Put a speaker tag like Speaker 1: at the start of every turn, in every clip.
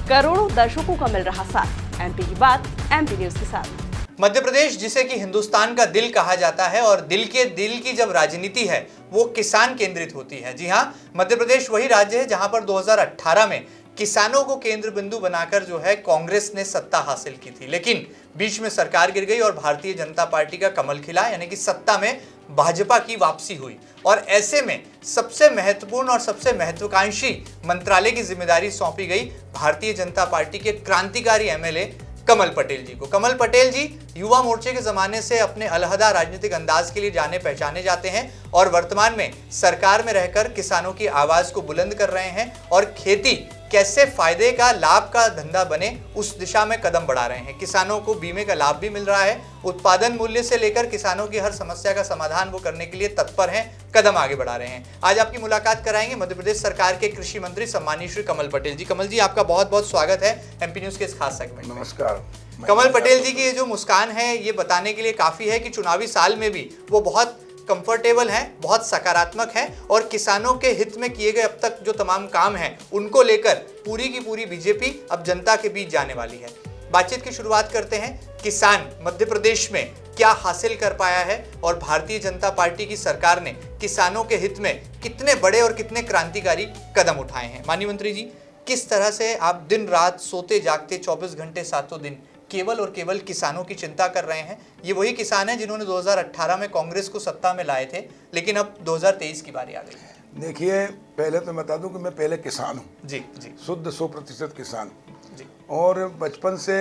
Speaker 1: करोड़ों दर्शकों का मिल रहा साथ। एमपी की बात एमपी न्यूज के साथ।
Speaker 2: मध्य प्रदेश, जिसे कि हिंदुस्तान का दिल कहा जाता है, और दिल की जब राजनीति है वो किसान केंद्रित होती है। जी हाँ, मध्य प्रदेश वही राज्य है जहां पर 2018 में किसानों को केंद्र बिंदु बनाकर जो है कांग्रेस ने सत्ता हासिल की थी। लेकिन बीच में सरकार गिर गई और भारतीय जनता पार्टी का कमल खिला, यानी कि सत्ता में भाजपा की वापसी हुई। और ऐसे में सबसे महत्वपूर्ण और सबसे महत्वाकांक्षी मंत्रालय की जिम्मेदारी सौंपी गई भारतीय जनता पार्टी के क्रांतिकारी एमएलए कमल पटेल जी को। कमल पटेल जी युवा मोर्चे के जमाने से अपने अलहदा राजनीतिक अंदाज के लिए जाने पहचाने जाते हैं और वर्तमान में सरकार में रहकर किसानों की आवाज को बुलंद कर रहे हैं और खेती कैसे फायदे का, लाभ का धंधा बने, उस दिशा में कदम बढ़ा रहे हैं। किसानों को बीमे का लाभ भी मिल रहा है। उत्पादन मूल्य से लेकर किसानों की हर समस्या का समाधान वो करने के लिए तत्पर हैं, कदम आगे बढ़ा रहे हैं। आज आपकी मुलाकात कराएंगे मध्य प्रदेश सरकार के कृषि मंत्री सम्मानीय श्री कमल पटेल जी। कमल जी, आपका बहुत बहुत स्वागत है एमपी न्यूज के इस खास सेगमेंट में।
Speaker 3: नमस्कार।
Speaker 2: कमल पटेल जी की ये जो मुस्कान है ये बताने के लिए काफी है कि चुनावी साल में भी वो बहुत कंफर्टेबल हैं, बहुत सकारात्मक हैं और किसानों के हित में किए गए अब तक जो तमाम काम हैं उनको लेकर पूरी की पूरी बीजेपी अब जनता के बीच जाने वाली है। बातचीत की शुरुआत करते हैं। किसान मध्य प्रदेश में क्या हासिल कर पाया है और भारतीय जनता पार्टी की सरकार ने किसानों के हित में कितने बड़े और कितने क्रांतिकारी कदम उठाए हैं। माननीय मंत्री जी, किस तरह से आप दिन रात सोते जागते 24 घंटे सातों दिन केवल और केवल किसानों की चिंता कर रहे हैं। ये वही किसान हैं जिन्होंने 2018 में कांग्रेस को सत्ता में लाए थे, लेकिन अब 2023 की बारी आ गई है।
Speaker 3: देखिए, पहले तो बता दूं कि मैं पहले किसान हूं।
Speaker 2: जी जी,
Speaker 3: शुद्ध 100% किसान
Speaker 2: जी।
Speaker 3: और बचपन से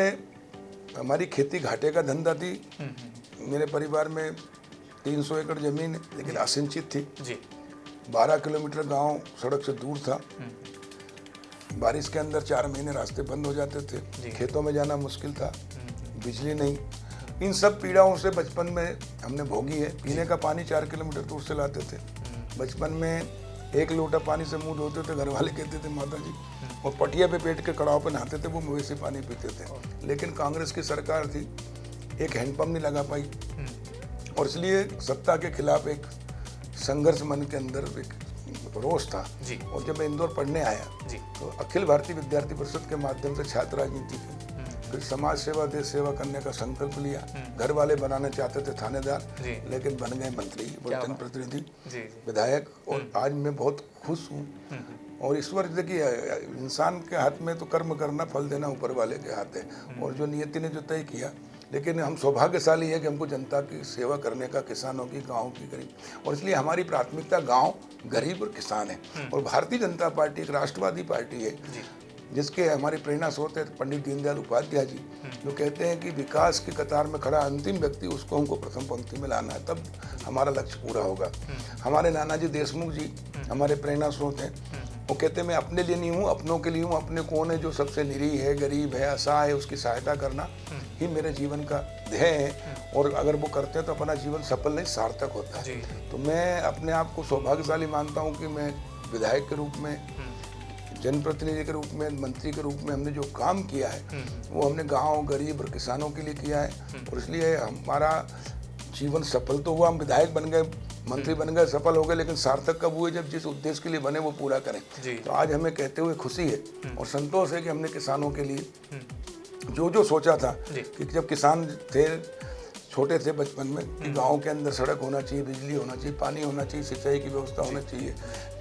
Speaker 3: हमारी खेती घाटे का धंधा थी। मेरे परिवार में 300 एकड़ जमीन, लेकिन असिंचित थी
Speaker 2: जी।
Speaker 3: 12 किलोमीटर गांव सड़क से दूर था। बारिश के अंदर 4 महीने रास्ते बंद हो जाते थे, खेतों में जाना मुश्किल था, बिजली नहीं। इन सब पीड़ाओं से बचपन में हमने भोगी है। पीने का पानी 4 किलोमीटर दूर से लाते थे। बचपन में 1 लोटा पानी से मुंह धोते थे, घर वाले कहते थे माता जी, और पटिया पे बैठ के कड़ाव पे नहाते थे, वो मवेशी पानी पीते थे। लेकिन कांग्रेस की सरकार थी, एक हैंडपम्प नहीं लगा पाई और इसलिए सत्ता के खिलाफ एक संघर्ष मन के अंदर एक रोष था
Speaker 2: जी।
Speaker 3: और जब मैं इंदौर पढ़ने आया
Speaker 2: जी।
Speaker 3: तो अखिल भारतीय विद्यार्थी परिषद के माध्यम से छात्र राजनीति की, फिर समाज सेवा, देश सेवा करने का संकल्प लिया। घर वाले बनाना चाहते थे थानेदार, लेकिन बन गए मंत्री, जनप्रतिनिधि, विधायक, और आज मैं बहुत खुश हूँ। और ईश्वर, देखिए, इंसान के हाथ में तो कर्म करना, फल देना ऊपर वाले के हाथ है, और जो नियति ने जो तय किया। लेकिन हम सौभाग्यशाली हैं कि हमको जनता की सेवा करने का, किसानों की, गाँव की, गरीब, और इसलिए हमारी प्राथमिकता गाँव, गरीब और किसान है। और भारतीय जनता पार्टी एक राष्ट्रवादी पार्टी है जिसके हमारे प्रेरणा स्रोत है पंडित दीनदयाल उपाध्याय जी, जो कहते हैं कि विकास की कतार में खड़ा अंतिम व्यक्ति, उसको हमको प्रथम पंक्ति में लाना है, तब हमारा लक्ष्य पूरा होगा। हमारे नानाजी देशमुख जी हमारे प्रेरणा स्रोत हैं। वो कहते हैं मैं अपने लिए नहीं हूँ, अपनों के लिए हूँ। अपने कौन है? जो सबसे निरीह है, गरीब है, असहाय है, उसकी सहायता करना ही मेरे जीवन का ध्येय है। और अगर वो करते हैं तो अपना जीवन सफल नहीं, सार्थक होता है। तो मैं अपने आप को सौभाग्यशाली मानता हूँ कि मैं विधायक के रूप में, जनप्रतिनिधि के रूप में, मंत्री के रूप में हमने जो काम किया है वो हमने गांव, गरीब और किसानों के लिए किया है। और इसलिए हमारा जीवन सफल तो हुआ। हम विधायक बन गए, मंत्री बन गए, सफल हो गए, लेकिन सार्थक कब हुए? जब जिस उद्देश्य के लिए बने वो पूरा करें। तो आज हमें कहते हुए खुशी है और संतोष है कि हमने किसानों के लिए जो सोचा था कि जब किसान थे, छोटे थे बचपन में, कि गांव के अंदर सड़क होना चाहिए, बिजली होना चाहिए, पानी होना चाहिए, सिंचाई की व्यवस्था होना चाहिए,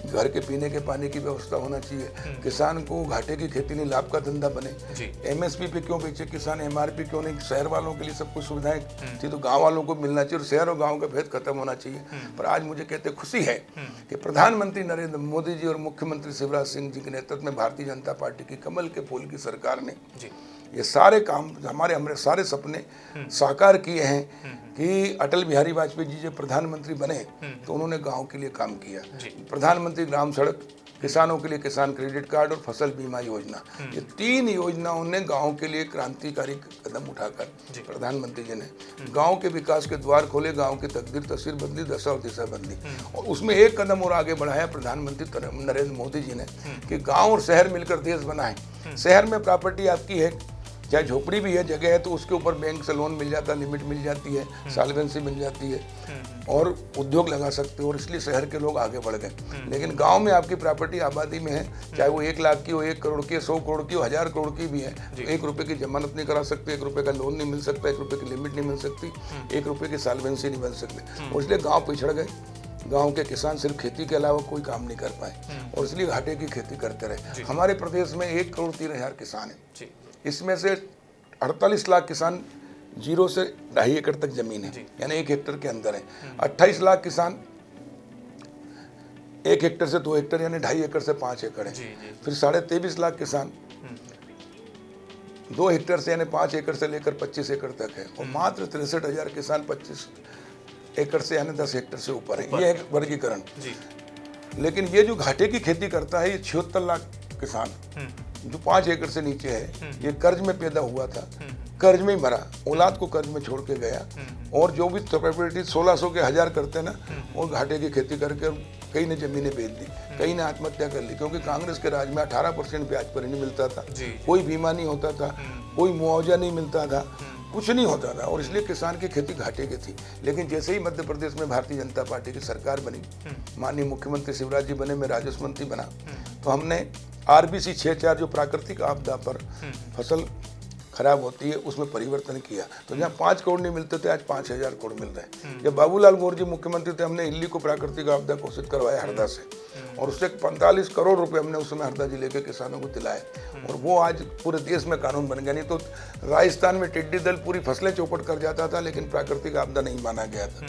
Speaker 3: घर के पीने के पानी की व्यवस्था होना चाहिए, किसान को घाटे की खेती नहीं, लाभ का धंधा बने। एमएसपी पे क्यों बेचे किसान, एमआरपी क्यों नहीं? शहर वालों के लिए सब कुछ सुविधाएं थी तो गाँव वालों को मिलना चाहिए, और शहर और गाँव का भेद खत्म होना चाहिए। पर आज मुझे कहते खुशी है कि प्रधानमंत्री नरेंद्र मोदी जी और मुख्यमंत्री शिवराज सिंह जी के नेतृत्व में भारतीय जनता पार्टी की कमल के फूल की सरकार ने ये सारे काम, हमारे सारे सपने साकार किए हैं। कि अटल बिहारी वाजपेयी जी जब प्रधानमंत्री बने तो उन्होंने गांव के लिए काम किया। प्रधानमंत्री ग्राम सड़क, किसानों के लिए किसान क्रेडिट कार्ड और फसल बीमा योजना, ये 3 योजनाओं ने गांव के लिए क्रांतिकारी कदम उठाकर प्रधानमंत्री जी ने गांव के विकास के द्वार खोले, गांव की तकदीर तस्वीर बदली, दशा और दिशा बदली। और उसमें एक कदम और आगे बढ़ाया प्रधानमंत्री नरेंद्र मोदी जी ने कि गाँव और शहर मिलकर देश बनाए। शहर में प्रॉपर्टी आपकी है, चाहे झोपड़ी भी है, जगह है, तो उसके ऊपर बैंक से लोन मिल जाता है, लिमिट मिल जाती है, सॉल्वेंसी मिल जाती है और उद्योग लगा सकते हो, और इसलिए शहर के लोग आगे बढ़ गए। लेकिन गांव में आपकी प्रॉपर्टी आबादी में है, चाहे वो 1 लाख की हो, 1 करोड़ की, 100 करोड़ की हो, 1000 करोड़ की भी है, तो 1 रुपए की जमानत नहीं करा सकते, 1 रुपए का लोन नहीं मिल सकता, 1 रुपए की लिमिट नहीं मिल सकती, 1 रुपए की सॉल्वेंसी नहीं मिल सकती, और इसलिए गाँव पिछड़ गए। गांव के किसान सिर्फ खेती के अलावा कोई काम नहीं कर पाए और इसलिए घाटे की खेती करते रहे। हमारे प्रदेश में 1,03,000 किसान हैं, इसमें से 48 लाख किसान 0 से 2.5 एकड़ तक जमीन है, यानी 1 हेक्टर के अंदर है। 28 लाख किसान 1 हेक्टर से 2 हेक्टर यानी 2.5 एकड़ से 5 एकड़ है। फिर 23.5 लाख किसान 2 हेक्टर से यानी 5 एकड़ से लेकर 25 एकड़ तक है, और मात्र 63,000 किसान 25 एकड़ से यानी 10 हेक्टर से ऊपर है। ये है वर्गीकरण। लेकिन ये जो घाटे की खेती करता है, ये 76 लाख किसान जो 5 एकड़ से नीचे है, ये कर्ज में पैदा हुआ था, कर्ज में ही मरा, औलाद को कर्ज में छोड़ के गया, और जो भी प्रॉपर्टी 1600 के 1000 करते ना, और घाटे की खेती करके कई ने जमीनें बेच दी, कई ने आत्महत्या कर ली, क्योंकि कांग्रेस के राज में 18% ब्याज पर नहीं मिलता था, कोई बीमा नहीं होता था, कोई मुआवजा नहीं मिलता था, कुछ नहीं होता था, और इसलिए किसान की खेती घाटे की थी। लेकिन जैसे ही मध्य प्रदेश में भारतीय जनता पार्टी की सरकार बनी, माननीय मुख्यमंत्री शिवराज जी बने, मैं राजस्व मंत्री बना, तो हमने RBC 6.4 जो प्राकृतिक आपदा पर फसल खराब होती है उसमें परिवर्तन किया। तो जहाँ 5 करोड़ नहीं मिलते थे, आज 5,000 करोड़ मिल रहे हैं। जब बाबूलाल गौर जी मुख्यमंत्री थे, हमने इल्ली को प्राकृतिक आपदा घोषित करवाया हरदा से, और उससे 45 करोड़ रुपए हमने उस समय हरदा जिले के किसानों को दिलाए, और वो आज पूरे देश में कानून बन गया। नहीं तो राजस्थान में टिड्डी दल पूरी फसलें चौपट कर जाता था, लेकिन प्राकृतिक आपदा नहीं माना गया था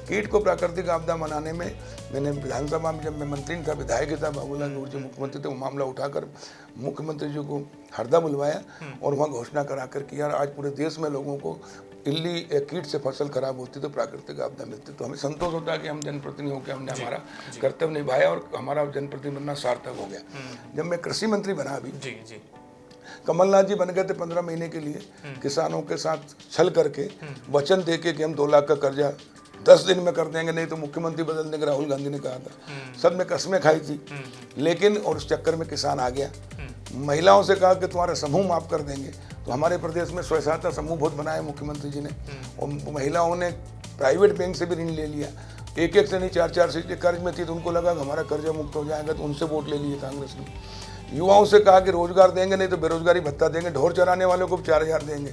Speaker 3: कीट को प्राकृतिक आपदा मनाने में। मैंने विधानसभा में जब मैं मंत्री था, विधायक था, बाबूलाल गौर जी मुख्यमंत्री थे, वो मामला उठाकर मुख्यमंत्री जी को हरदा बुलवाया और वहाँ घोषणा करा कर कि यार आज पूरे देश में लोगों को इल्ली या कीट से फसल खराब होती तो प्राकृतिक आपदा मिलती। तो हमें संतोष होता है कि हम जनप्रतिनिधि होकर हमने हमारा कर्तव्य निभाया और हमारा जनप्रतिनिधि बनना सार्थक हो गया। जब मैं कृषि मंत्री बना, अभी कमलनाथ जी बन गए थे 15 महीने के लिए, किसानों के साथ छल करके वचन देके कि हम 2 लाख का कर्जा 10 दिन में कर देंगे, नहीं तो मुख्यमंत्री बदल देंगे, राहुल गांधी ने कहा था। सब ने कस्में खाई थी, लेकिन और उस चक्कर में किसान आ गया। महिलाओं से कहा कि तुम्हारा समूह माफ कर देंगे, तो हमारे प्रदेश में स्वयं सहायता समूह बहुत बनाए मुख्यमंत्री जी ने, और महिलाओं ने प्राइवेट बैंक से भी ऋण ले लिया। 1-1 से नहीं 4-4 सीटें कर्ज में थी, तो उनको लगा कि हमारा कर्जा मुक्त हो जाएगा, तो उनसे वोट ले लिए कांग्रेस ने। युवाओं से कहा कि रोजगार देंगे, नहीं तो बेरोजगारी भत्ता देंगे, ढोर चराने वालों को 4,000 देंगे,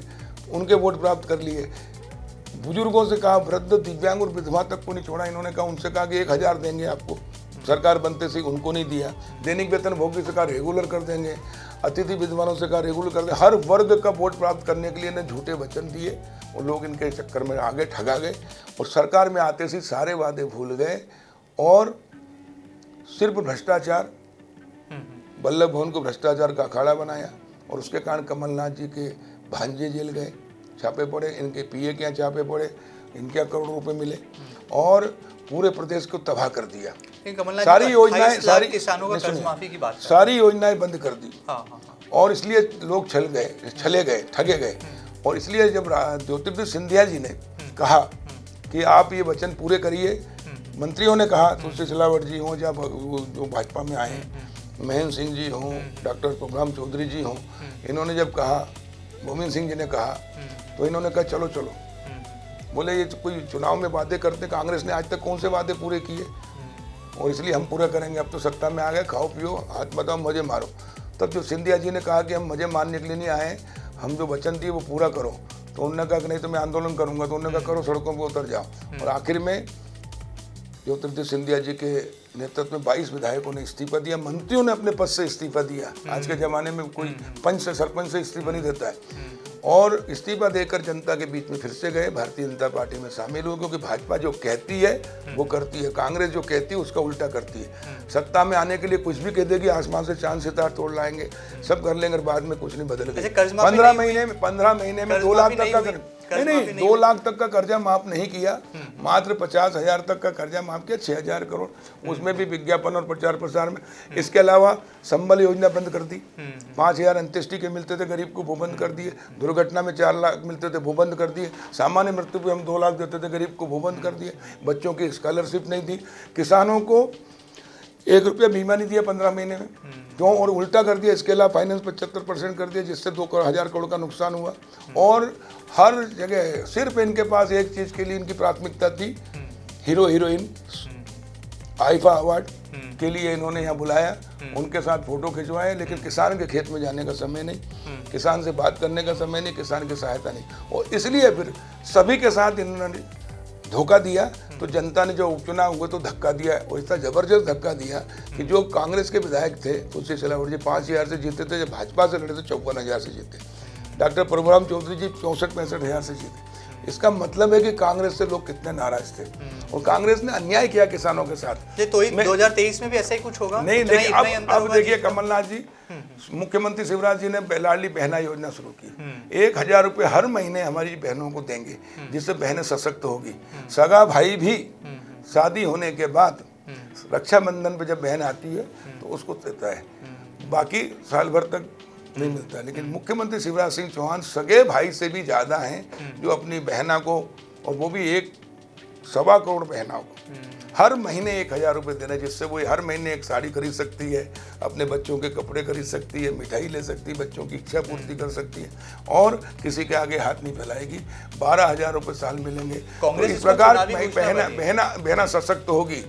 Speaker 3: उनके वोट प्राप्त कर लिए। बुजुर्गों से कहा, वृद्ध, दिव्यांग और विधवा तक को नहीं छोड़ा, इन्होंने कहा, उनसे कहा कि 1,000 देंगे आपको, सरकार बनते से उनको नहीं दिया। दैनिक वेतन भोगी से कहा रेगुलर कर देंगे, अतिथि विद्वानों से कहा रेगुलर कर देंगे। हर वर्ग का वोट प्राप्त करने के लिए ने झूठे वचन दिए, और लोग इनके चक्कर में आगे ठगा गए, और सरकार में आते ही सारे वादे भूल गए, और सिर्फ भ्रष्टाचार, वल्लभ भवन को भ्रष्टाचार का अखाड़ा बनाया, और उसके कारण कमलनाथ जी के भांजे जेल गए, छापे पड़े, इनके PA के यहाँ छापे पड़े, इनके करोड़ रुपए मिले, और पूरे प्रदेश को तबाह कर दिया। सारी योजनाएं, सारी किसानों का कर्ज माफी की बात, सारी योजनाएं बंद कर दी। और इसलिए लोग छले गए, ठगे गए। और इसलिए जब ज्योतिर्दित्य सिंधिया जी ने कहा कि आप ये वचन पूरे करिए, मंत्रियों ने कहा, तुलसी सिलावट जी हों, जब जो भाजपा में आए, महेंद्र सिंह जी हों, डॉक्टर प्रभुराम चौधरी जी हों, इन्होंने जब कहा, गोविंद सिंह जी ने कहा, तो इन्होंने कहा चलो चलो। बोले ये कोई चुनाव में वादे करते, कांग्रेस ने आज तक कौन से वादे पूरे किए, और इसलिए हम पूरा करेंगे। अब तो सत्ता में आ गए, खाओ पियो, हाथ बताओ, मजे मारो। तब जो सिंधिया जी ने कहा कि हम मजे मारने के लिए नहीं आए, हम जो वचन दिए वो पूरा करो, तो उन्होंने कहा कि नहीं तो मैं आंदोलन करूंगा, तो उन्होंने कहा करो, सड़कों पर उतर जाओ। और आखिर में ज्योतिर्दित्य सिंधिया जी के नेतृत्व में 22 विधायकों ने इस्तीफा दिया, मंत्रियों ने अपने पद से इस्तीफा दिया। आज के ज़माने में कोई पंच से, सरपंच से इस्तीफा नहीं देता है। और इस्तीफा देकर जनता के बीच में फिर से गए, भारतीय जनता पार्टी में शामिल हुए, क्योंकि भाजपा जो कहती है वो करती है, कांग्रेस जो कहती है उसका उल्टा करती है। सत्ता में आने के लिए कुछ भी कह देगी, आसमान से चांद सितार तोड़ लाएंगे, सब कर लेंगे, बाद में कुछ नहीं बदलेगा। 15 महीने में 2 लाख तक का नहीं 2 लाख तक का कर्जा माफ नहीं किया, मात्र 50,000 तक का कर्जा माफ किया, 6,000 करोड़, उसमें भी विज्ञापन और प्रचार प्रसार में। इसके अलावा संबल योजना बंद कर दी, 5,000 अंत्येष्टि के मिलते थे गरीब को, वो बंद कर दिए। दुर्घटना में 4 लाख मिलते थे, वो बंद कर दिए। सामान्य मृत्यु पे हम 2 लाख देते थे गरीब को, वो बंद कर दिए। बच्चों की स्कॉलरशिप नहीं दी। किसानों को 1 रुपया बीमा नहीं दिया 15 महीने में, क्यों? और उल्टा कर दिया, इसके अलावा फाइनेंस 75% कर दिया, जिससे 2,000 करोड़ का नुकसान हुआ। और हर जगह सिर्फ इनके पास एक चीज़ के लिए इनकी प्राथमिकता थी, हीरो हीरोइन आईफा अवार्ड के लिए इन्होंने यहाँ बुलाया, उनके साथ फोटो खिंचवाए, लेकिन किसान के खेत में जाने का समय नहीं, किसान से बात करने का समय नहीं, किसान की सहायता नहीं। और इसलिए फिर सभी के साथ इन्होंने धोखा दिया। तो जनता ने जो उपचुनाव हुए तो धक्का दिया, और इतना जबरदस्त धक्का दिया कि जो कांग्रेस के विधायक थे तुलसी सिलावट जी 5,000 से जीते थे, जब भाजपा से लड़े तो 54,000 से जीते। डॉक्टर प्रभुराम चौधरी जी 64-65,000 से जीते। इसका मतलब है कि कांग्रेस से लोग कितने नाराज थे, और कांग्रेस ने अन्याय किया किसानों के साथ।
Speaker 2: तो 2023 में भी ऐसा ही कुछ होगा?
Speaker 3: नहीं, लेकिन अब देखिए कमलनाथ जी, मुख्यमंत्री शिवराज जी ने लाडली बहना योजना शुरू की। 1,000 रुपये हर महीने हमारी बहनों को देंगे, जिससे बहनें सशक्त होगी। सगा भाई भी शादी होने के बाद रक्षाबंधन पे जब बहन आती है तो उसको देता है, बाकी साल भर तक नहीं मिलता। लेकिन मुख्यमंत्री शिवराज सिंह चौहान सगे भाई से भी ज़्यादा हैं, जो अपनी बहना को, और वो भी 1.25 करोड़ बहनों को हर महीने 1,000 रुपये देना, जिससे वो हर महीने एक साड़ी खरीद सकती है, अपने बच्चों के कपड़े खरीद सकती है, मिठाई ले सकती है, बच्चों की इच्छा पूर्ति कर सकती है, और किसी के आगे हाथ नहीं फैलाएगी। 12,000 रुपये साल मिलेंगे। तो इस प्रकार बहना सशक्त होगी।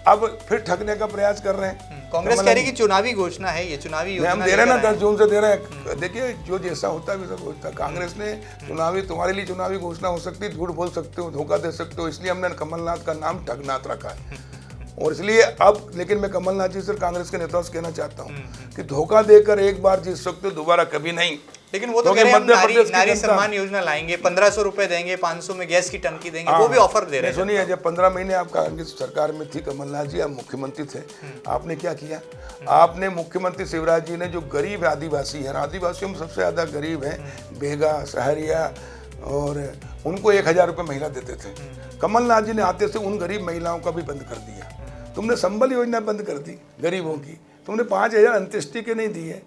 Speaker 3: अब फिर ठगने का प्रयास कर रहे हैं।
Speaker 2: कांग्रेस कह रही कि चुनावी घोषणा है ये, चुनावी योजना
Speaker 3: हम दे रहे हैं ना, 10 जून से दे रहे हैं। देखिए जो जैसा होता है वैसा सोचता है। कांग्रेस ने तुम्हारे लिए चुनावी घोषणा हो सकती है, झूठ बोल सकते हो, धोखा दे सकते हो, इसलिए हमने कमलनाथ का नाम ठगनाथ रखा है। और इसलिए अब, लेकिन मैं कमलनाथ जी से, कांग्रेस के नेताओं से कहना चाहता हूँ कि धोखा देकर एक बार जीत सकते हो, दोबारा कभी नहीं।
Speaker 2: लेकिन वो तो कह रहे हैं हम नारी सम्मान योजना लाएंगे, 1,500 रुपए देंगे, 500 में गैस की टंकी देंगे, वो भी ऑफर दे रहे हैं।
Speaker 3: सुनिए, जब 15 महीने आप कांग्रेस सरकार में थी कमलनाथ जी, आप मुख्यमंत्री थे, आपने क्या किया? आपने मुख्यमंत्री शिवराज जी ने जो गरीब आदिवासी हैं, आदिवासियों में सबसे ज़्यादा गरीब हैं, बेगा, सहरिया, और उनको 1,000 रुपये महीना देते थे। कमलनाथ जी ने आते से उन गरीब महिलाओं का भी बंद कर दिया। तुमने संबल योजना बंद कर दी गरीबों की, तुमने 5,000 अंत्येष्टि के नहीं दिए,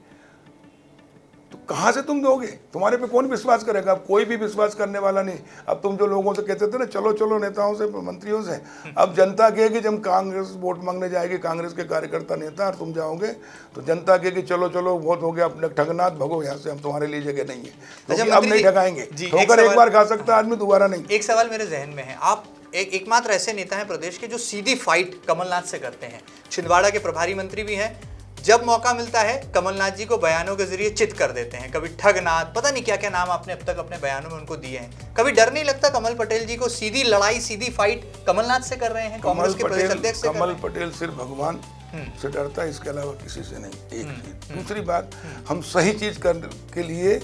Speaker 3: तो कहाँ से तुम दोगे? तुम्हारे पे कौन विश्वास करेगा? अब कोई भी विश्वास करने वाला नहीं। अब तुम जो लोगों से कहते थे ना, चलो चलो नेताओं से, मंत्रियों से, अब जनता कहेगी, जब कांग्रेस वोट मांगने जाएगी, कांग्रेस के कार्यकर्ता नेता, और तुम जाओगे तो जनता कहेगी चलो चलो वोट हो गया, अपने ठगनाथ भगो यहाँ से, हम तुम्हारे लिए जगह नहीं है। तो अब नहीं ठगाएंगे, ठोकर एक बार खा सकता आदमी, दोबारा नहीं।
Speaker 2: एक सवाल मेरे जहन में है, आप एकमात्र ऐसे नेता हैं प्रदेश के जो सीधी फाइट कमलनाथ से करते हैं। छिंदवाड़ा के प्रभारी मंत्री भी हैं। जब मौका मिलता है कमलनाथ जी को बयानों के जरिए चित कर देते हैं। कभी ठगनाथ, पता नहीं क्या क्या नाम आपने अब तक अपने बयानों में उनको दिए हैं। कभी डर नहीं लगता कमल पटेल जी को? सीधी लड़ाई, सीधी फाइट कमलनाथ से कर रहे हैं, कांग्रेस के प्रदेश अध्यक्ष से।
Speaker 3: कमल पटेल सिर्फ भगवान से डरता है, इसके अलावा किसी से नहीं। एक दूसरी बात, हम सही चीज करने के लिए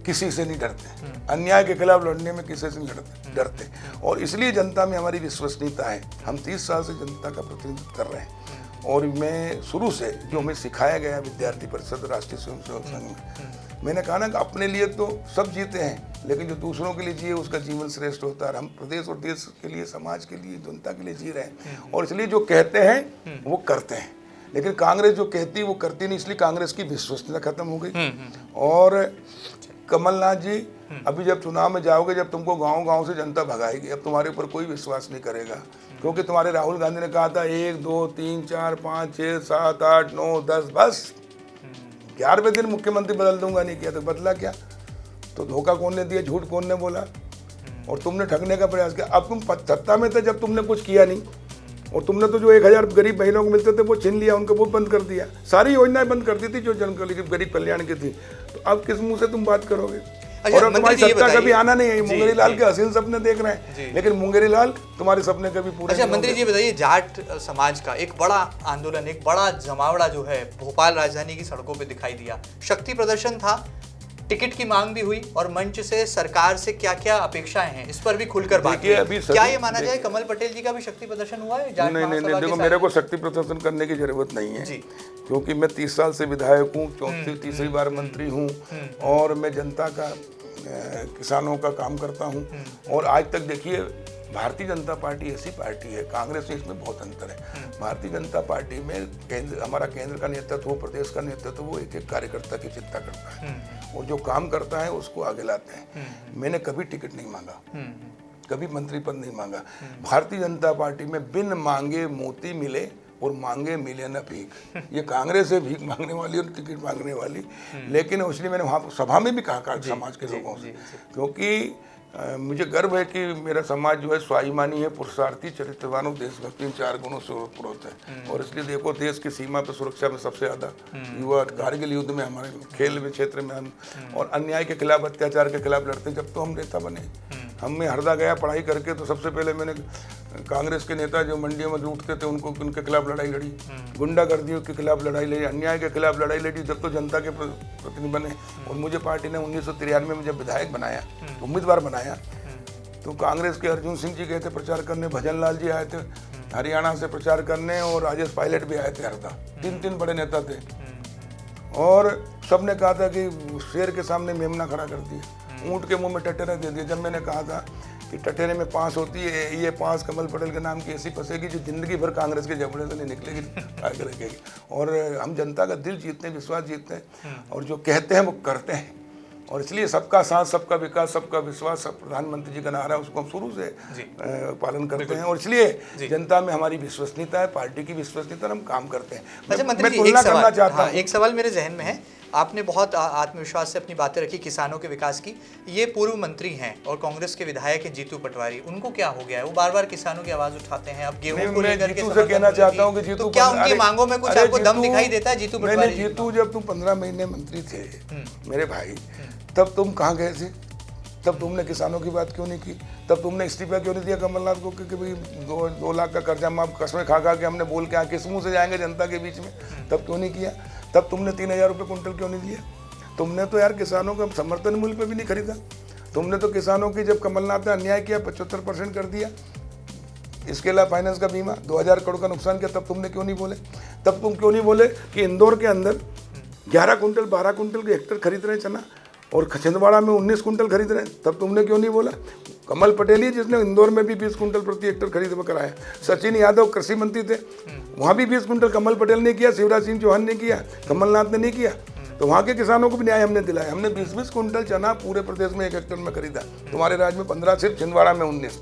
Speaker 3: किसी से नहीं डरते, अन्याय के खिलाफ लड़ने में किसी से नहीं डरते, और इसलिए जनता में हमारी विश्वसनीयता है। हम 30 साल से जनता का प्रतिनिधित्व कर रहे हैं, और मैं शुरू से जो हमें सिखाया गया विद्यार्थी परिषद, राष्ट्रीय स्वयंसेवक संघ में, मैंने कहा ना कि अपने लिए तो सब जीते हैं, लेकिन जो दूसरों के लिए जिए उसका जीवन श्रेष्ठ होता है। हम प्रदेश और देश के लिए, समाज के लिए, जनता के लिए जी रहे हैं, और इसलिए जो कहते हैं वो करते हैं। लेकिन कांग्रेस जो कहती है वो करती नहीं, इसलिए कांग्रेस की विश्वसनीयता खत्म हो गई। और कमलनाथ जी, अभी जब चुनाव में जाओगे, जब तुमको गांव-गांव से जनता भगाएगी, अब तुम्हारे ऊपर कोई विश्वास नहीं करेगा, क्योंकि तुम्हारे राहुल गांधी ने कहा था 1, 2, 3, 4, 5, 6, 7, 8, 9, 10, बस 11वें दिन मुख्यमंत्री बदल दूंगा, नहीं किया तो बदला क्या? तो धोखा कौन ने दिया, झूठ कौन ने बोला, और तुमने ठगने का प्रयास किया। अब तुम सत्ता में थे जब तुमने कुछ किया नहीं, और तुमने तो जो 1,000 गरीब महिलाओं को मिलते थे वो छीन लिया, उनको वो बंद कर दिया, सारी योजनाएं बंद कर दी थी जो गरीब कल्याण की थी। तो अब किस मुंह से तुम बात करोगे? और तुम्हारी सत्ता कभी आना नहीं है। मुंगेरी लाल के हसीन सपने देख रहे हैं, लेकिन मुंगेरी लाल तुम्हारे सपने कभी पूरे नहीं होंगे।
Speaker 2: मंत्री जी बताइए, जाट समाज का एक बड़ा आंदोलन, एक बड़ा जमावड़ा जो है भोपाल राजधानी की सड़कों पे दिखाई दिया, शक्ति प्रदर्शन था, टिकट की मांग भी हुई, और मंच से सरकार से क्या क्या अपेक्षाएं हैं इस पर भी खुलकर बात हुई। क्या ये माना जाए कमल पटेल जी का भी शक्ति प्रदर्शन हुआ है?
Speaker 3: नहीं, देखो, मेरे को शक्ति प्रदर्शन करने की जरूरत नहीं है, क्योंकि मैं 30 साल से विधायक हूँ, तीसरी बार मंत्री हूँ, और मैं जनता का, किसानों का काम करता हूँ। और आज तक देखिए, भारतीय जनता पार्टी ऐसी पार्टी है, कांग्रेस से इसमें बहुत अंतर है। भारतीय जनता पार्टी में हमारा केंद्र का नेतृत्व, प्रदेश का नेतृत्व, वो एक एक कार्यकर्ता की चिंता करता है, और जो काम करता है उसको आगे लाते हैं। मैंने कभी टिकट नहीं मांगा, कभी मंत्री पद नहीं मांगा। भारतीय जनता पार्टी में बिन मांगे मोती मिले और मांगे मिले न भीख। ये कांग्रेस है भीख मांगने वाली और टिकट मांगने वाली। लेकिन इसलिए मैंने वहाँ सभा में भी कहा समाज के लोगों से, क्योंकि मुझे गर्व है कि मेरा समाज जो है स्वाभिमानी है, पुरुषार्थी, चरित्रवान और देशभक्ति, इन 4 गुणों से ओतप्रोत है। और इसलिए देखो देश की सीमा पर सुरक्षा में सबसे ज़्यादा युवा कारगिल युद्ध में, हमारे खेल में क्षेत्र में हम और अन्याय के खिलाफ, अत्याचार के खिलाफ लड़ते। जब तो हम नेता बने, मैं हरदा गया पढ़ाई करके, तो सबसे पहले मैंने कांग्रेस के नेता जो मंडियों में लूटते थे उनके खिलाफ लड़ाई लड़ी, गुंडागर्दियों के खिलाफ लड़ाई लड़ी, अन्याय के खिलाफ लड़ाई लड़ी। जब तो जनता के प्रतिनिधि बने और मुझे पार्टी ने 1993 में जब विधायक बनाया, उम्मीदवार बनाया, तो कांग्रेस के अर्जुन सिंह जी गए थे प्रचार करने, भजन लाल जी आए थे हरियाणा से प्रचार करने, और राजेश पायलट भी आए थे हरदा। 3 बड़े नेता थे और सबने कहा था कि शेर के सामने मेमना खड़ा कर दिया, ऊँट के मुंह में टटेरे दे दिए। जब मैंने कहा था कि टटेरे में 5 होती है, ये 5 कमल पटेल के नाम की ऐसी फंसेगी जो जिंदगी भर कांग्रेस के जबड़े से नहीं निकलेगी, आगे लगेगी। और हम जनता का दिल जीतते हैं, विश्वास जीतते हैं, और जो कहते हैं वो करते हैं। और इसलिए सबका साथ, सबका विकास, सबका विश्वास, सब प्रधानमंत्री जी का नारा है, उसको हम शुरू से पालन करते हैं। और इसलिए जनता में हमारी विश्वसनीयता है, पार्टी की विश्वसनीयता, हम काम करते हैं।
Speaker 2: अच्छा मंत्री जी, एक सवाल मेरे जहन में है। आपने बहुत आत्मविश्वास से अपनी बातें रखी किसानों के विकास की। ये पूर्व मंत्री हैं और कांग्रेस के विधायक हैं जीतू पटवारी, उनको क्या हो गया है? वो बार-बार किसानों की आवाज उठाते हैं। अब गेहूं को लेकर के
Speaker 3: कहना चाहता हूँ कि जीतू,
Speaker 2: तो क्या उनकी मांगों में कुछ आपको दम दिखाई देता है? जीतू पटवारी,
Speaker 3: जीतू जब तुम 15 महीने मंत्री थे मेरे भाई, तब तुम कहाँ गए थे? तब तुमने किसानों की बात क्यों नहीं की? तब तुमने इस्तीफा क्यों नहीं दिया कमलनाथ को कि भाई 2 लाख का कर्जा माफ, कसमें खा के हमने बोल के किस मुंह से जाएंगे जनता के बीच में? तब क्यों नहीं किया? तब तुमने 3000 रुपये कुंटल क्यों नहीं दिया? तुमने तो यार किसानों का समर्थन मूल्य पे भी नहीं खरीदा। तुमने तो किसानों की, जब कमलनाथ ने अन्याय किया, 75% कर दिया। इसके अलावा फाइनेंस का बीमा 2000 करोड़ का नुकसान किया, तब तुमने क्यों नहीं बोले? तब तुम क्यों नहीं बोले कि इंदौर के अंदर 11 कुंटल 12 कुंटल के हेक्टर खरीद रहे चना और छिंदवाड़ा में 19 कुंटल खरीद रहे हैं? तब तुमने क्यों नहीं बोला? कमल पटेल ही जिसने इंदौर में भी 20 कुंटल प्रति हेक्टर खरीद कराया। सचिन यादव कृषि मंत्री थे, वहाँ भी 20 कुंटल कमल पटेल ने किया, शिवराज सिंह चौहान ने किया, कमलनाथ ने नहीं किया। तो वहाँ के किसानों को भी न्याय हमने दिलाया। हमने 20-20 कुंटल चना पूरे प्रदेश में 1 हेक्टर में खरीदा। तुम्हारे राज्य में 15, सिर्फ छिंदवाड़ा में 19।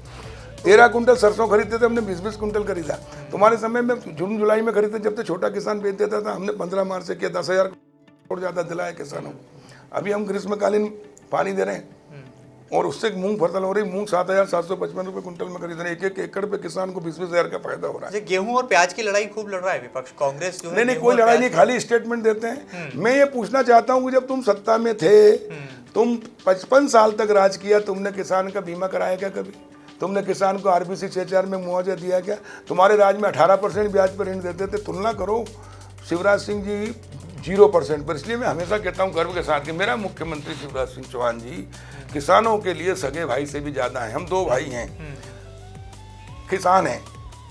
Speaker 3: 13 कुंटल सरसों खरीदते थे, हमने 20-20 कुंटल खरीदा। तुम्हारे समय में जून जुलाई में खरीदते, जब तक छोटा किसान बेच देता था, हमने 15 मार्च से किया, 10,000 करोड़ ज़्यादा दिलाया किसानों को। अभी हम ग्रीष्मकालीन पानी दे रहे हैं और उससे मूंग फसल हो रही, मूंग 7,755 रुपये कुंटल में खरीद रहे हैं। 1-1 एकड़ पे किसान को 20-20 हज़ार का फायदा हो रहा है।
Speaker 2: गेहूं और प्याज की लड़ाई खूब लड़ रहा है विपक्ष, कांग्रेस जो है।
Speaker 3: नहीं, कोई लड़ाई नहीं, खाली स्टेटमेंट देते हैं। मैं ये पूछना चाहता हूँ कि जब तुम सत्ता में थे, तुम 55 साल तक राज किया, तुमने किसान का बीमा कराया क्या कभी? तुमने किसान को RBC 6-4 में मुआवजा दिया क्या? तुम्हारे राज्य में 18% ब्याज पर ऋण देते थे। तुलना करो, शिवराज सिंह जी 0% पर। इसलिए मैं हमेशा कहता हूँ गर्व के साथ कि मेरा मुख्यमंत्री शिवराज सिंह चौहान जी किसानों के लिए सगे भाई से भी ज़्यादा हैं। हम 2 भाई हैं, किसान हैं,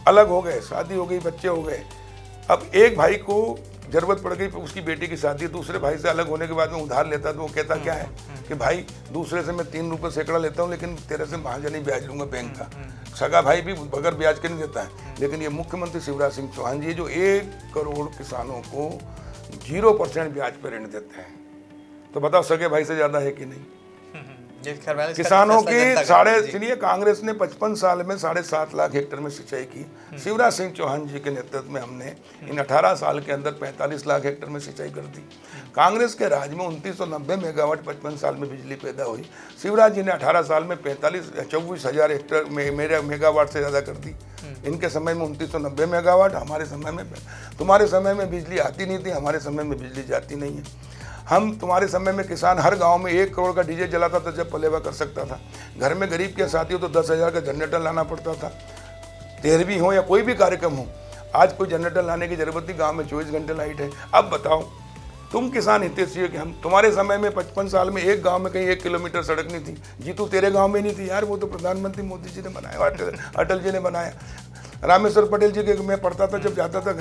Speaker 3: अलग हो गए, शादी हो गई, बच्चे हो गए। अब एक भाई को जरूरत पड़ गई, उसकी बेटी की शादी, दूसरे भाई से अलग होने के बाद में उधार लेता, तो वो कहता क्या है कि भाई दूसरे से मैं 3 रुपये सैकड़ा लेता हूँ, लेकिन तेरे से महाजनी ब्याज लूंगा बैंक का। सगा भाई भी बगैर ब्याज के नहीं देता है। लेकिन ये मुख्यमंत्री शिवराज सिंह चौहान जी जो 1 करोड़ किसानों को 0% ब्याज पर ऋण देते हैं, तो बताओ सगे भाई से ज़्यादा है कि नहीं? किसानों की सुनिए, कांग्रेस ने 55 साल में 7.5 लाख हेक्टर में सिंचाई की। शिवराज सिंह चौहान जी के नेतृत्व में हमने इन 18 साल के अंदर 45 लाख हेक्टर में सिंचाई कर दी। कांग्रेस के राज में 2990 मेगावाट 55 साल में बिजली पैदा हुई। शिवराज जी ने 18 साल में 24,000 हेक्टर मेगावाट से ज़्यादा कर दी। इनके समय में 2990 मेगावाट, हमारे समय में, तुम्हारे समय में बिजली आती नहीं थी, हमारे समय में बिजली जाती नहीं है। हम तुम्हारे समय में किसान हर गांव में 1 करोड़ का डीजे जलाता था जब पलेवा कर सकता था। घर में गरीब के साथी हो तो 10,000 का जनरेटर लाना पड़ता था, 13वीं हो या कोई भी कार्यक्रम हो। आज कोई जनरेटर लाने की जरूरत नहीं, गांव में 24 घंटे लाइट है। अब बताओ, तुम किसान हितैषी हो कि हम? तुम्हारे समय में 55 साल में एक गांव में कहीं 1 किलोमीटर सड़क नहीं थी। जीतू तेरे गांव में नहीं थी यार, वो तो प्रधानमंत्री मोदी जी ने बनाया, अटल जी ने बनाया। रामेश्वर पटेल जी के मैं पढ़ता था, जब जाता था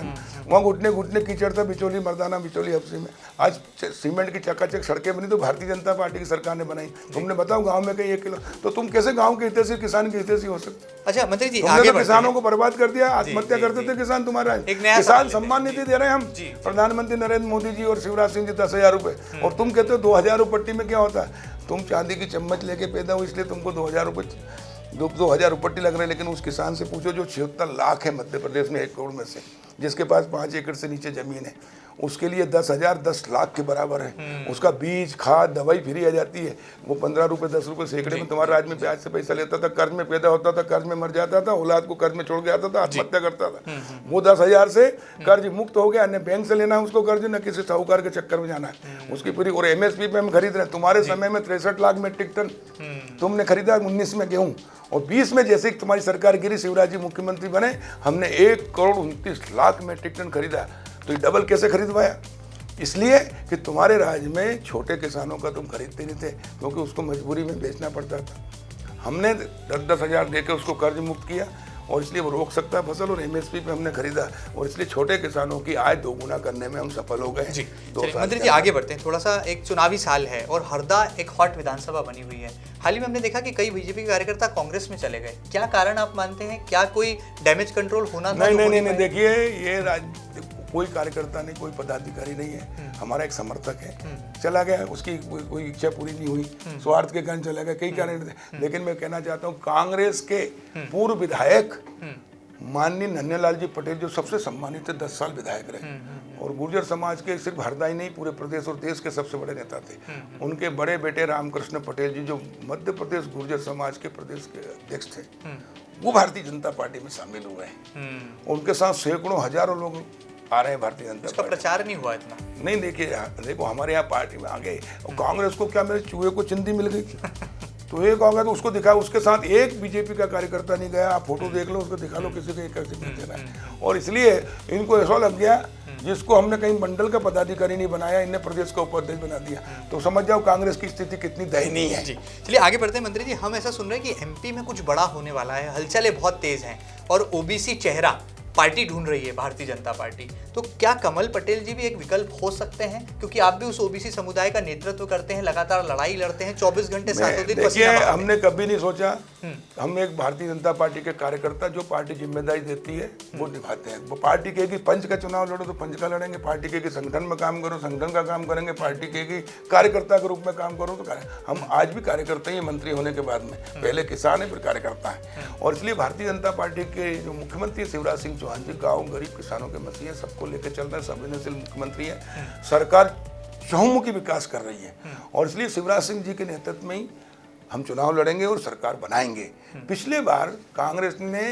Speaker 3: वहाँ घुटने घुटने कीचड़ था, बिचौली मर्दाना बिचौली हफ्सी में। आज सीमेंट की चकाचक सड़कें बनी तो भारतीय जनता पार्टी की सरकार ने बनाई। तुमने बताओ गांव में कहीं 1 किलो, तो तुम कैसे गांव के हितैषी, किसान के हितैषी हो सकते?
Speaker 2: अच्छा मंत्री जी,
Speaker 3: तुमने तो किसानों को बर्बाद कर दिया, आत्महत्या करते थे किसान। तुम्हारा किसान सम्मान निधि दे रहे हैं हम, प्रधानमंत्री नरेंद्र मोदी जी और शिवराज सिंह जी 10,000 रुपये, और तुम कहते हो 2,000 रुपये पट्टी में क्या होता है? तुम चांदी की चम्मच लेके पैदा हो, इसलिए तुमको 2,000 रुपये 2,000 उपट्टी लग रहे हैं, लेकिन उस किसान से पूछो जो 76 लाख है मध्य प्रदेश में 1 करोड़ में से, जिसके पास 5 एकड़ से नीचे जमीन है, उसके लिए 10,000 10 लाख के बराबर है। उसका बीज खाद दवाई फ्री आ जाती है। वो 15 रुपये 10 रुपये सैकड़े में तुम्हारे राज्य में ब्याज से पैसा लेता था, कर्ज में पैदा होता था, कर्ज में मर जाता था, औलाद को कर्ज में छोड़ के आता था, आत्महत्या करता था। वो 10,000 से कर्ज मुक्त हो गया, न बैंक से लेना है उसको कर्ज, न किसी साहूकार के चक्कर में जाना है उसकी पूरी। और MSP पे हम खरीद रहे हैं। तुम्हारे समय में 63 लाख मीट्रिक टन तुमने खरीदा 19 में गेहूँ, और 20 में जैसे कि तुम्हारी सरकार गिरी, शिवराज जी मुख्यमंत्री बने, हमने 1 करोड़ 29 लाख मीट्रिक टन खरीदा। तो ये डबल कैसे खरीदवाया? इसलिए कि तुम्हारे राज्य में छोटे किसानों का तुम खरीदते नहीं थे, क्योंकि उसको मजबूरी में बेचना पड़ता था। हमने 10-10 हज़ार देकर उसको कर्ज मुक्त किया, और इसलिए वो रोक सकता है फसल, और MSP पे हमने खरीदा, और इसलिए छोटे किसानों की आय दोगुना करने में हम सफल हो गए।
Speaker 2: जी मंत्री जी, आगे बढ़ते हैं। थोड़ा सा एक चुनावी साल है और हरदा एक हॉट विधानसभा बनी हुई है। हाल ही में हमने देखा कि कई बीजेपी के कार्यकर्ता कांग्रेस में चले गए। क्या कारण आप मानते हैं? क्या कोई डैमेज कंट्रोल होना था?
Speaker 3: नहीं, देखिए, ये कोई कार्यकर्ता नहीं, कोई पदाधिकारी नहीं है, हमारा एक समर्थक है, चला गया, उसकी कोई इच्छा पूरी नहीं हुई, स्वार्थ के कारण चला गया, कई कारण थे। लेकिन मैं कहना चाहता हूँ, कांग्रेस के पूर्व विधायक माननीय नन्हेलाल जी पटेल, जो सबसे सम्मानित थे, 10 साल विधायक रहे, और गुर्जर समाज के सिर्फ हरदा ही नहीं पूरे प्रदेश और देश के सबसे बड़े नेता थे। उनके बड़े बेटे रामकृष्ण पटेल जी, जो मध्य प्रदेश गुर्जर समाज के प्रदेश के अध्यक्ष थे, वो भारतीय जनता पार्टी में शामिल हुए हैं। उनके साथ सैकड़ों हजारों लोग आ रहे हैं भारतीय जनता पार्टी।
Speaker 2: प्रचार नहीं हुआ इतना? नहीं,
Speaker 3: देखो हमारे यहाँ पार्टी में आ गए, और कांग्रेस को क्या मेरे चूहे को चिंदी मिल गई? तो एक होगा तो उसको दिखा, उसके साथ एक बीजेपी का कार्यकर्ता नहीं गया। आप फोटो देख लो, उसको दिखा लो, किसी को एक देना है। और इसलिए इनको ऐसा लग गया, जिसको हमने कहीं मंडल का पदाधिकारी नहीं बनाया, इन्हें प्रदेश का उपाध्यक्ष बना दिया। तो समझ जाओ कांग्रेस की स्थिति कितनी दयनीय है।
Speaker 2: चलिए आगे बढ़ते हैं मंत्री जी। हम ऐसा सुन रहे हैं कि MP में कुछ बड़ा होने वाला है, हलचलें बहुत तेज हैं, और OBC चेहरा पार्टी ढूंढ रही है भारतीय जनता पार्टी। तो क्या कमल पटेल जी भी एक विकल्प हो सकते हैं? क्योंकि आप भी उस OBC समुदाय का नेतृत्व करते हैं, लगातार लड़ाई लड़ते हैं, 24 घंटे 7 दिन।
Speaker 3: देखिए, हमने कभी नहीं सोचा, हम एक भारतीय जनता पार्टी के कार्यकर्ता, जो पार्टी जिम्मेदारी देती है वो निभाते हैं। वो पार्टी कहेगी पंच का चुनाव लड़ो तो पंच का लड़ेंगे, पार्टी कहेगी संगठन में काम करो संगठन का काम करेंगे, पार्टी कहेगी कार्यकर्ता के रूप में काम करो तो हम आज भी कार्यकर्ता ही, मंत्री होने के बाद में पहले किसान है फिर कार्यकर्ता है। और इसलिए भारतीय जनता पार्टी के जो मुख्यमंत्री शिवराज सिंह चौहान जी गाँव गरीब किसानों के मसीह, सबको लेकर चल रहे हैं, संवेदनशील मुख्यमंत्री है। सरकार चहुमुखी विकास कर रही है, और इसलिए शिवराज सिंह जी के नेतृत्व में ही हम चुनाव लड़ेंगे और सरकार बनाएंगे। पिछले बार कांग्रेस ने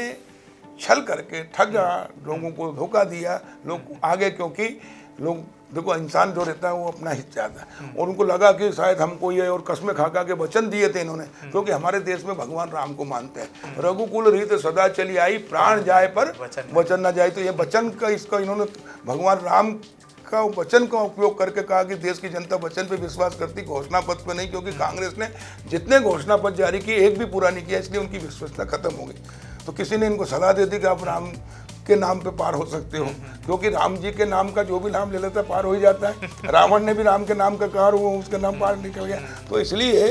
Speaker 3: छल करके ठगा, लोगों को धोखा दिया, लोग आगे, क्योंकि लोग देखो इंसान जो रहता है वो अपना हित चाहता है, और उनको लगा कि शायद हमको ये, और कसमें खा खा के वचन दिए थे इन्होंने, क्योंकि हमारे देश में भगवान राम को मानते हैं। रघुकुल रीत सदा चली आई, प्राण जाए पर वचन न जाए। तो ये वचन का, इसका इन्होंने भगवान राम का वचन का उपयोग करके कहा कि देश की जनता वचन पे विश्वास करती, घोषणा पत्र पे नहीं, क्योंकि कांग्रेस ने जितने घोषणा पत्र जारी किए एक भी पूरा नहीं किया, इसलिए उनकी विश्वसनीयता खत्म हो गई। तो किसी ने इनको सलाह दे दी कि आप राम के नाम पे पार हो सकते हो, क्योंकि राम जी के नाम का जो भी नाम ले लेता है पार हो ही जाता है। रावण ने भी राम के नाम का कहा, वो उसका नाम पार निकल गया, तो इसलिए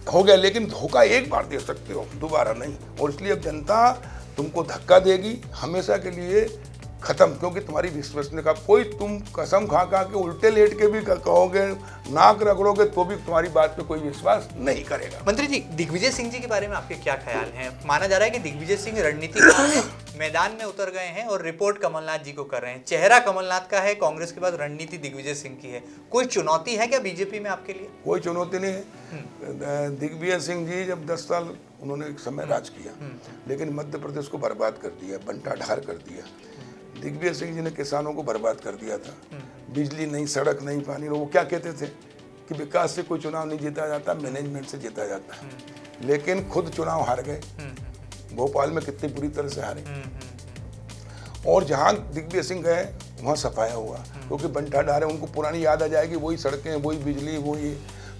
Speaker 3: हो गया। लेकिन धोखा एक बार दे सकते हो, दोबारा नहीं, और इसलिए अब जनता तुमको धक्का देगी हमेशा के लिए खत्म, क्योंकि तुम्हारी विश्वसनीयता, कोई तुम कसम खा खा के उल्टे लेट के भी कहोगे, नाक रगड़ोगे, तो भी तुम्हारी बात पे कोई विश्वास नहीं करेगा।
Speaker 2: मंत्री जी, दिग्विजय सिंह जी के बारे में आपके क्या ख्याल हैं? माना जा रहा है कि दिग्विजय सिंह रणनीति मैदान में उतर गए हैं और रिपोर्ट कमलनाथ जी को कर रहे हैं। चेहरा कमलनाथ का है, कांग्रेस के बाद रणनीति दिग्विजय सिंह की है। कोई चुनौती है क्या बीजेपी में आपके लिए?
Speaker 3: कोई चुनौती नहीं है। दिग्विजय सिंह जी जब 10 साल उन्होंने एक समय राज किया, लेकिन मध्य प्रदेश को बर्बाद कर दिया, बंटाढार कर दिया। दिग्विजय सिंह जी ने किसानों को बर्बाद कर दिया था। बिजली नहीं, सड़क नहीं, पानी। वो क्या कहते थे कि विकास से कोई चुनाव नहीं जीता जाता, मैनेजमेंट से जीता जाता है। लेकिन खुद चुनाव हार गए। भोपाल में कितनी बुरी तरह से हारे, और जहाँ दिग्विजय सिंह गए वहाँ सफाया हुआ, क्योंकि बंटाढार है, उनको पुरानी याद आ जाएगी, वही सड़कें, वही बिजली, वही।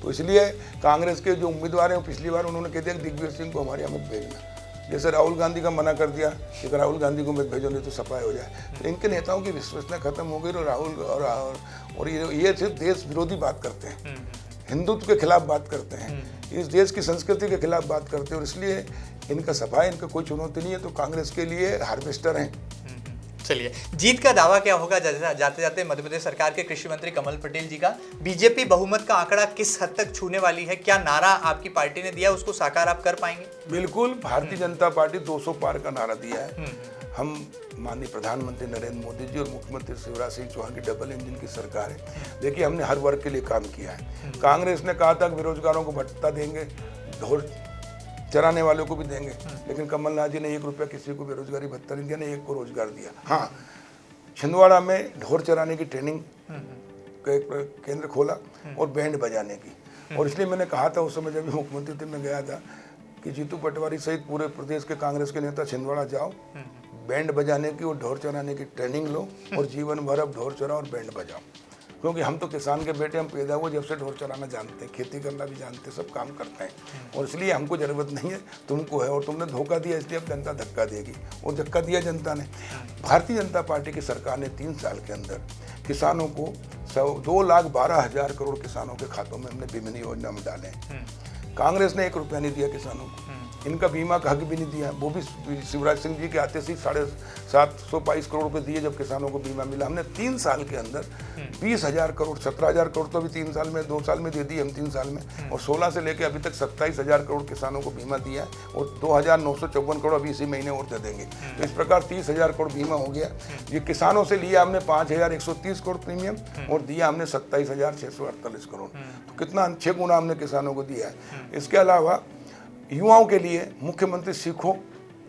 Speaker 3: तो इसलिए कांग्रेस के जो उम्मीदवार हैं, पिछली बार उन्होंने कह दिया कि दिग्विजय सिंह को हमारे यहाँ मत भेजना। जैसे राहुल गांधी का मना कर दिया कि अगर राहुल गांधी को मत भेजो नहीं तो सफाई हो जाए। तो इनके नेताओं की विश्वसनीयता खत्म हो गई, और राहुल और ये सिर्फ देश विरोधी बात करते हैं, हिंदुत्व के खिलाफ बात करते हैं, इस देश की संस्कृति के खिलाफ बात करते हैं, और इसलिए इनका सफाई, इनका कोई चुनौती नहीं है। तो कांग्रेस के लिए हार्वेस्टर हैं।
Speaker 2: चलिए, जीत का दावा क्या होगा जाते जाते मध्य प्रदेश सरकार के कृषि मंत्री कमल पटेल जी का? बीजेपी बहुमत का आंकड़ा किस हद तक छूने वाली है? क्या नारा आपकी पार्टी ने दिया उसको साकार आप कर पाएंगे?
Speaker 3: बिल्कुल, भारतीय जनता पार्टी 200 पार का नारा दिया है। हम माननीय प्रधानमंत्री नरेंद्र मोदी जी और मुख्यमंत्री शिवराज सिंह चौहान की डबल इंजन की सरकार है। देखिए, हमने हर वर्ग के लिए काम किया है। कांग्रेस ने कहा था कि बेरोजगारों को भत्ता देंगे, ढोर चराने वालों को भी देंगे, लेकिन कमलनाथ जी ने 1 रुपया किसी को बेरोजगारी भत्ता नहीं दिया, ने एक को रोजगार दिया। हाँ, छिंदवाड़ा में ढोर चराने की ट्रेनिंग का एक केंद्र खोला और बैंड बजाने की। और इसलिए मैंने कहा था उस समय जब मुख्यमंत्री थे, मैं गया था कि जीतू पटवारी सहित पूरे प्रदेश के कांग्रेस के नेता छिंदवाड़ा जाओ, बैंड बजाने की और ढोर चराने की ट्रेनिंग लो और जीवन भर अब ढोर चराओ और बैंड बजाओ। क्योंकि हम तो किसान के बेटे, हम पैदा हुए जब से ढोर चराना जानते हैं, खेती करना भी जानते हैं, सब काम करते हैं। और इसलिए हमको ज़रूरत नहीं है, तुमको है। और तुमने धोखा दिया, इसलिए अब जनता धक्का देगी, और धक्का दिया जनता ने। भारतीय जनता पार्टी की सरकार ने 3 साल के अंदर किसानों को 2,12,000 करोड़ किसानों के खातों में हमने विभिन्न योजना में डाले हैं। कांग्रेस ने 1 रुपया नहीं दिया किसानों को, इनका बीमा का हक भी नहीं दिया, वो भी शिवराज सिंह जी के आते से 722 करोड़ रुपए दिए जब किसानों को बीमा मिला। हमने 3 साल के अंदर 20,000 करोड़, 17,000 करोड़ तो अभी 3 साल में, 2 साल में दे दिए हम 3 साल में, और 16 से लेकर अभी तक 27,000 करोड़ किसानों को बीमा दिया है, और 2,954 करोड़ अभी इसी महीने और दे देंगे। तो इस प्रकार 30,000 करोड़ बीमा हो गया। ये किसानों से लिया हमने 5,130 करोड़ प्रीमियम और दिया हमने 27,648 करोड़। तो कितना 6 गुना हमने किसानों को दिया है। इसके अलावा युवाओं के लिए मुख्यमंत्री सीखो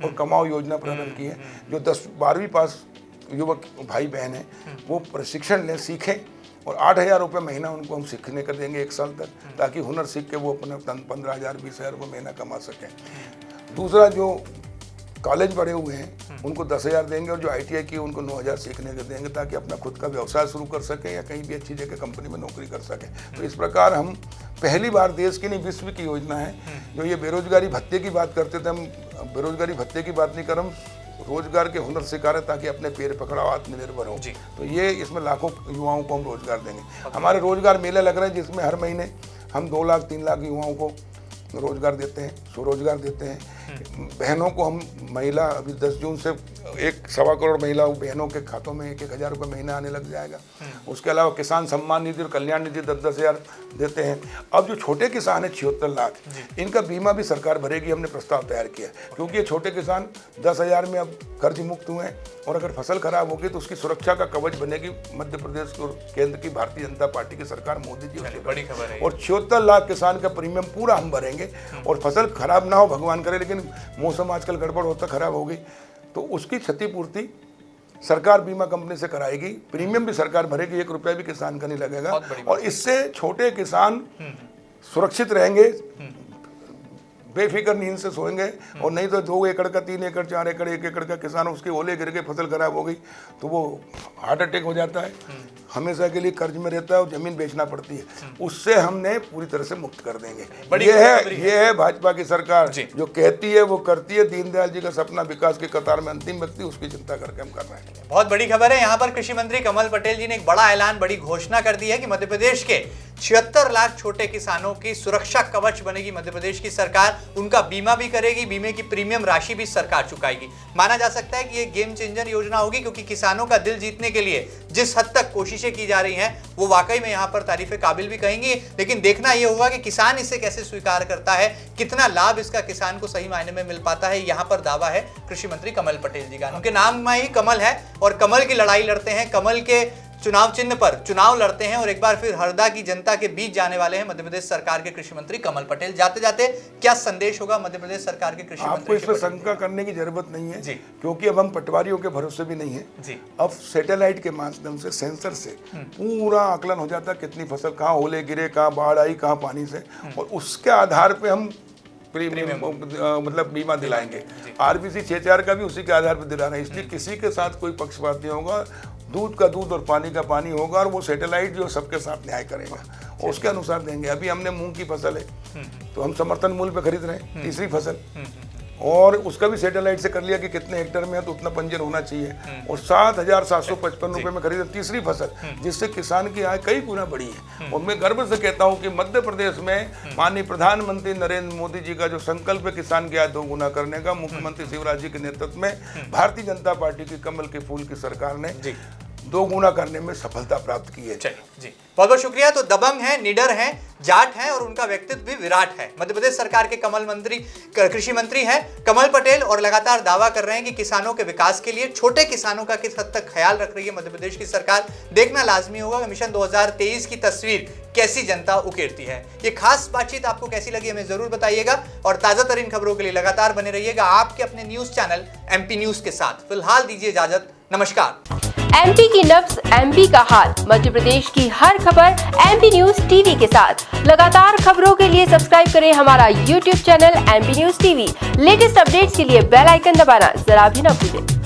Speaker 3: और कमाओ योजना प्रारंभ की है। जो 10-12वीं पास युवक भाई बहन हैं वो प्रशिक्षण लें, सीखें, और 8,000 रुपये महीना उनको हम सीखने कर देंगे 1 साल तक, ताकि हुनर सीख के वो अपना 15,000 20,000 रुपये महीना कमा सकें। दूसरा, जो कॉलेज पढ़े हुए हैं उनको 10,000 देंगे, और जो ITI की उनको 9,000 सीखने के देंगे, ताकि अपना खुद का व्यवसाय शुरू कर सकें या कहीं भी अच्छी जगह कंपनी में नौकरी कर सकें। तो इस प्रकार हम पहली बार देश की नहीं विश्व की योजना है। जो ये बेरोजगारी भत्ते की बात करते थे, हम बेरोजगारी भत्ते की बात नहीं कर, हम रोजगार के हुनर सिखा रहे ताकि अपने पैर पकड़ाओ, आत्मनिर्भर हो। तो ये इसमें लाखों युवाओं को हम रोजगार देंगे। हमारे रोजगार मेले लग रहे हैं जिसमें हर महीने हम 2 लाख 3 लाख युवाओं को रोजगार देते हैं, स्वरोजगार देते हैं। बहनों को हम महिला अभी 10 जून से 1.25 करोड़ महिला बहनों के खातों में 1,000 रुपये महीना आने लग जाएगा। उसके अलावा किसान सम्मान निधि और कल्याण निधि 10,000 देते हैं। अब जो छोटे किसान हैं 76 लाख, इनका बीमा भी सरकार भरेगी, हमने प्रस्ताव तैयार किया। क्योंकि ये छोटे किसान 10,000 में अब कर्ज मुक्त हुए हैं, और अगर फसल खराब होगी तो उसकी सुरक्षा का कवच बनेगी मध्य प्रदेश और केंद्र की भारतीय जनता पार्टी की सरकार, मोदी जी।
Speaker 2: बड़ी खबर है।
Speaker 3: और 76 लाख किसान का प्रीमियम पूरा हम भरेंगे, और फसल खराब ना हो भगवान करे, लेकिन मौसम आजकल गड़बड़ होता, खराब हो गई तो उसकी क्षतिपूर्ति सरकार बीमा कंपनी से कराएगी। प्रीमियम भी सरकार भरेगी, 1 रुपया भी किसान का नहीं लगेगा, और इससे छोटे किसान सुरक्षित रहेंगे, बेफिक्र नींद से सोएंगे। और नहीं तो 2 एकड़ का, 3 एकड़, 4 एकड़, 1 एकड़ का किसान, उसके ओले गिर के फसल खराब हो गई तो वो हार्ट अटैक हो जाता है, हमेशा के लिए कर्ज में रहता है और जमीन बेचना पड़ती है। उससे हमने पूरी तरह से मुक्त कर देंगे। ये है भाजपा की सरकार, जो कहती है वो करती है। दीनदयाल जी का सपना विकास की कतार में अंतिम व्यक्ति, उसकी चिंता करके हम कर रहे हैं।
Speaker 2: बहुत बड़ी खबर है। यहाँ पर कृषि मंत्री कमल पटेल जी ने एक बड़ा ऐलान, बड़ी घोषणा कर दी है कि मध्य प्रदेश के 76 लाख छोटे किसानों की सुरक्षा कवच बनेगी मध्य प्रदेश की सरकार। उनका बीमा भी करेगी, बीमे की प्रीमियम राशि भी सरकार चुकाएगी। माना जा सकता है कि ये गेम चेंजर योजना होगी, क्योंकि किसानों का दिल जीतने के लिए जिस हद तक कोशिशें की जा रही हैं वो वाकई में यहाँ पर तारीफ काबिल भी कहेंगे। लेकिन देखना ये होगा कि किसान इसे कैसे स्वीकार करता है, कितना लाभ इसका किसान को सही मायने में मिल पाता है। यहाँ पर दावा है कृषि मंत्री कमल पटेल जी का। उनके नाम में ही कमल है, और कमल की लड़ाई लड़ते हैं, कमल के चुनाव चिन्ह पर चुनाव लड़ते हैं, और एक बार फिर हरदा की जनता के बीच जाने वाले हैं मध्य प्रदेश सरकार के कृषि मंत्री कमल पटेल। जाते जाते क्या संदेश होगा मध्य प्रदेश सरकार के कृषि मंत्री?
Speaker 3: आपको इस पर शंका करने की जरूरत नहीं है, क्योंकि अब हम पटवारियों के भरोसे भी नहीं है। अब सैटेलाइट के माध्यम से, सेंसर से पूरा आकलन हो जाता है कितनी फसल कहाँ ओले गिरे, कहाँ बाढ़ आई, कहाँ पानी से, और उसके आधार पर हम प्रीमियम मतलब बीमा दिलाएंगे। RBC 6,4 का भी उसी के आधार पर दिला रहे हैं। इसलिए किसी के साथ कोई पक्षपात नहीं होगा, दूध का दूध और पानी का पानी होगा, और वो सैटेलाइट जो सबके साथ न्याय करेगा, और उसके अनुसार देंगे। अभी हमने मूंग की फसल है तो हम समर्थन मूल्य पे खरीद रहे हैं, तीसरी फसल, और उसका भी सैटेलाइट से कर लिया कि कितने हेक्टेयर में है तो उतना पंजीयन होना चाहिए, और 7,755 रुपए में खरीदा तीसरी फसल, जिससे किसान की आय कई गुना बढ़ी है। और मैं गर्व से कहता हूं कि मध्य प्रदेश में माननीय प्रधानमंत्री नरेंद्र मोदी जी का जो संकल्प है किसान की आय 2 गुना करने का, मुख्यमंत्री शिवराज जी के नेतृत्व में भारतीय जनता पार्टी की कमल के फूल की सरकार ने 2 गुना करने में सफलता प्राप्त की है।
Speaker 2: जी बहुत बहुत शुक्रिया। तो दबंग हैं, निडर हैं, जाट हैं और उनका व्यक्तित्व भी विराट है। मध्य प्रदेश सरकार के कमल मंत्री, कृषि मंत्री हैं कमल पटेल, और लगातार दावा कर रहे हैं कि किसानों के विकास के लिए छोटे किसानों का किस हद तक ख्याल रख रही है मध्य प्रदेश की सरकार। देखना लाजमी होगा कि मिशन 2023 की तस्वीर कैसी जनता उकेरती है। ये खास बातचीत आपको कैसी लगी हमें जरूर बताइएगा, और ताजा तरीन खबरों के लिए लगातार बने रहिएगा आपके अपने न्यूज चैनल एमपी न्यूज के साथ। फिलहाल दीजिए इजाजत, नमस्कार।
Speaker 4: एमपी की नब्ज, एमपी का हाल, मध्य प्रदेश की हर खबर एमपी न्यूज टीवी के साथ। लगातार खबरों के लिए सब्सक्राइब करें हमारा YouTube channel MP news TV. Latest updates के लिए बेल आइकन दबाना जरा भी न भूलें।